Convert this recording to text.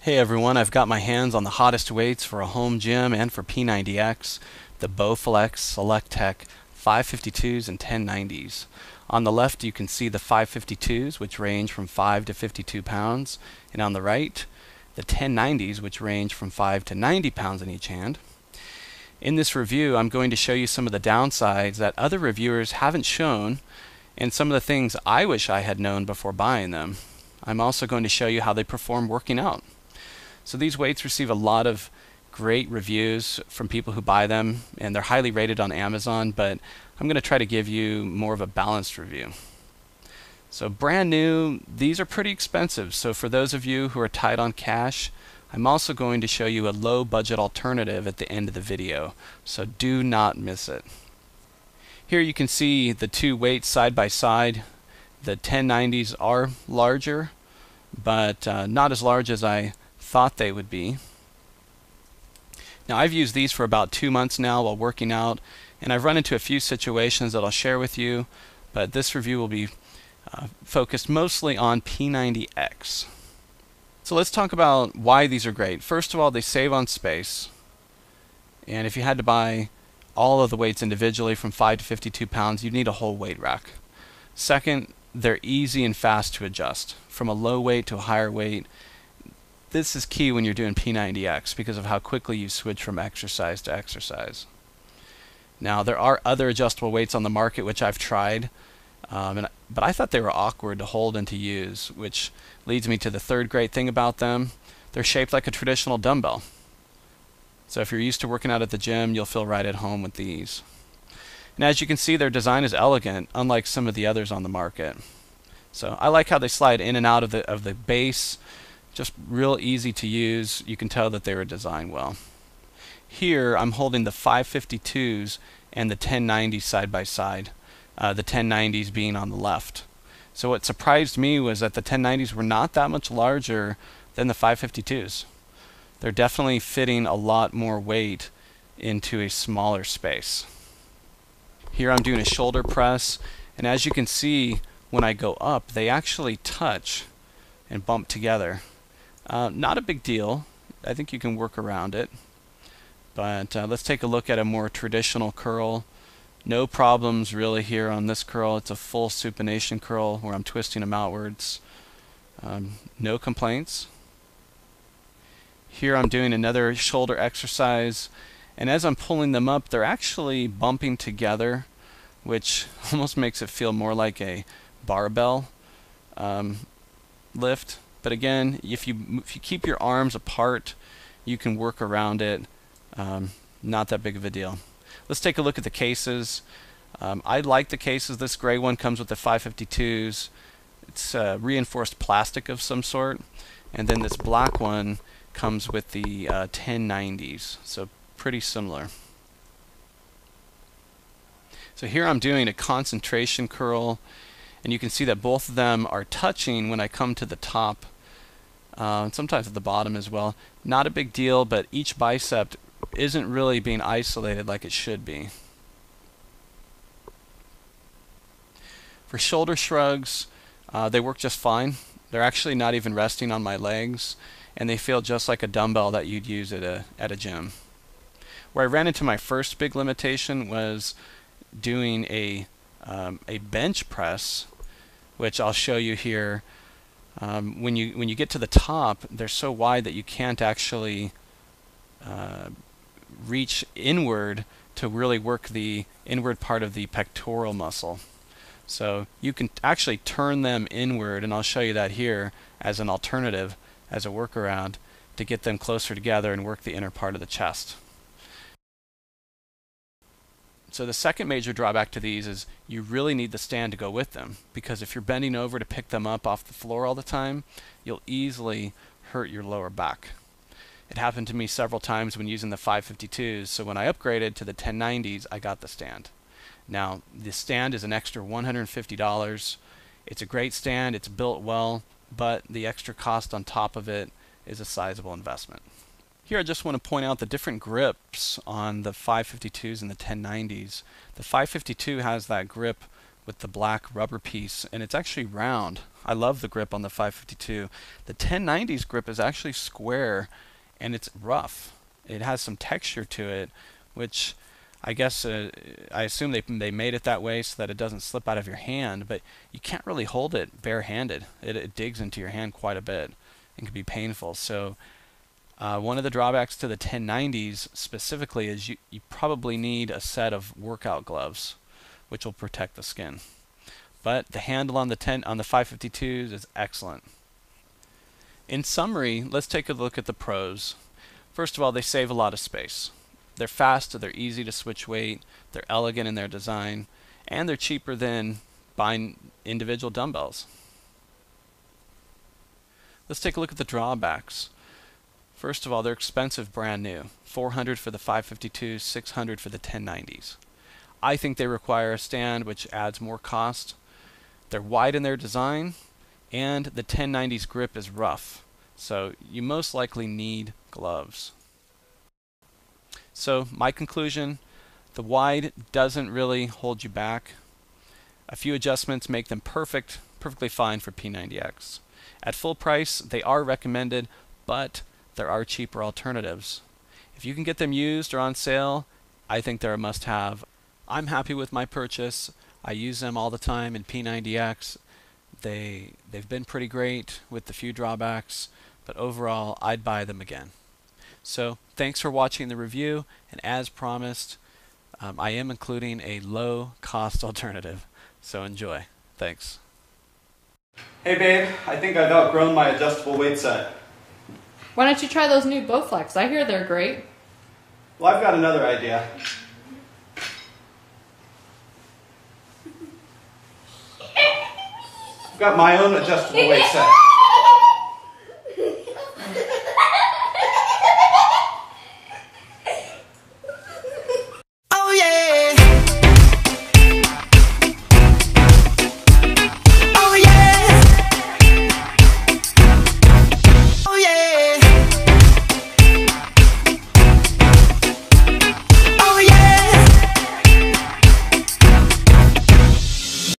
Hey everyone, I've got my hands on the hottest weights for a home gym and for P90X, the Bowflex Select Tech 552s and 1090s. On the left you can see the 552s, which range from 5 to 52 pounds, and on the right the 1090s, which range from 5 to 90 pounds in each hand. In this review I'm going to show you some of the downsides that other reviewers haven't shown and some of the things I wish I had known before buying them. I'm also going to show you how they perform working out. So these weights receive a lot of great reviews from people who buy them, and they're highly rated on Amazon, but I'm going to try to give you more of a balanced review. So brand new, these are pretty expensive, so for those of you who are tight on cash, I'm also going to show you a low budget alternative at the end of the video, so do not miss it. Here you can see the two weights side by side. The 1090s are larger, but not as large as I thought they would be. Now I've used these for about 2 months now while working out, and I've run into a few situations that I'll share with you, but this review will be focused mostly on P90X. So let's talk about why these are great. First of all, they save on space, and if you had to buy all of the weights individually from 5 to 52 pounds, you'd need a whole weight rack. Second, they're easy and fast to adjust from a low weight to a higher weight. This is key when you're doing P90X because of how quickly you switch from exercise to exercise. Now there are other adjustable weights on the market which I've tried, but I thought they were awkward to hold and to use, which leads me to the third great thing about them. They're shaped like a traditional dumbbell. So if you're used to working out at the gym, you'll feel right at home with these. And as you can see, their design is elegant, unlike some of the others on the market. So I like how they slide in and out of the base. Just real easy to use. You can tell that they were designed well. Here I'm holding the 552s and the 1090s side by side, the 1090s being on the left. So what surprised me was that the 1090s were not that much larger than the 552s. They're definitely fitting a lot more weight into a smaller space. Here I'm doing a shoulder press, and as you can see, when I go up, they actually touch and bump together. Not a big deal. I think you can work around it. But let's take a look at a more traditional curl. No problems really here on this curl. It's a full supination curl where I'm twisting them outwards. No complaints. Here I'm doing another shoulder exercise, and as I'm pulling them up, they're actually bumping together, which almost makes it feel more like a barbell lift. But again, if you keep your arms apart, you can work around it. Not that big of a deal. Let's take a look at the cases. I like the cases. This gray one comes with the 552s. It's reinforced plastic of some sort. And then this black one comes with the 1090s. So pretty similar. So here I'm doing a concentration curl, and you can see that both of them are touching when I come to the top. Sometimes at the bottom as well. Not a big deal, but each bicep isn't really being isolated like it should be. For shoulder shrugs, they work just fine. They're actually not even resting on my legs, and they feel just like a dumbbell that you'd use at a gym. Where I ran into my first big limitation was doing a bench press, which I'll show you here. When you get to the top, they're so wide that you can't actually reach inward to really work the inward part of the pectoral muscle. So you can actually turn them inward, and I'll show you that here as an alternative, as a workaround, to get them closer together and work the inner part of the chest. So the second major drawback to these is you really need the stand to go with them, because if you're bending over to pick them up off the floor all the time, you'll easily hurt your lower back. It happened to me several times when using the 552s, so when I upgraded to the 1090s, I got the stand. Now, the stand is an extra $150. It's a great stand, it's built well, but the extra cost on top of it is a sizable investment. Here I just want to point out the different grips on the 552s and the 1090s. The 552 has that grip with the black rubber piece, and it's actually round, I love the grip on the 552. The 1090's grip is actually square and it's rough. It has some texture to it, which I guess I assume they made it that way so that it doesn't slip out of your hand, but you can't really hold it barehanded. It digs into your hand quite a bit and can be painful. So one of the drawbacks to the 1090's specifically is you probably need a set of workout gloves, which will protect the skin. But the handle on the 552s is excellent. In summary, let's take a look at the pros. First of all, they save a lot of space. They're fast, they're easy to switch weight, they're elegant in their design, and they're cheaper than buying individual dumbbells. Let's take a look at the drawbacks. First of all, they're expensive brand new. $400 for the 552, $600 for the 1090's. I think they require a stand, which adds more cost. They're wide in their design, and the 1090's grip is rough, so you most likely need gloves. So my conclusion, the wide doesn't really hold you back. A few adjustments make them perfectly fine for P90X. At full price, they are recommended, but there are cheaper alternatives. If you can get them used or on sale, I think they're a must-have. I'm happy with my purchase. I use them all the time in P90X. They've been pretty great with the few drawbacks, but overall, I'd buy them again. So thanks for watching the review, and as promised, I am including a low-cost alternative. So enjoy. Thanks. Hey babe, I think I've outgrown my adjustable weight set. Why don't you try those new Bowflex? I hear they're great. Well, I've got another idea. I've got my own adjustable weight set.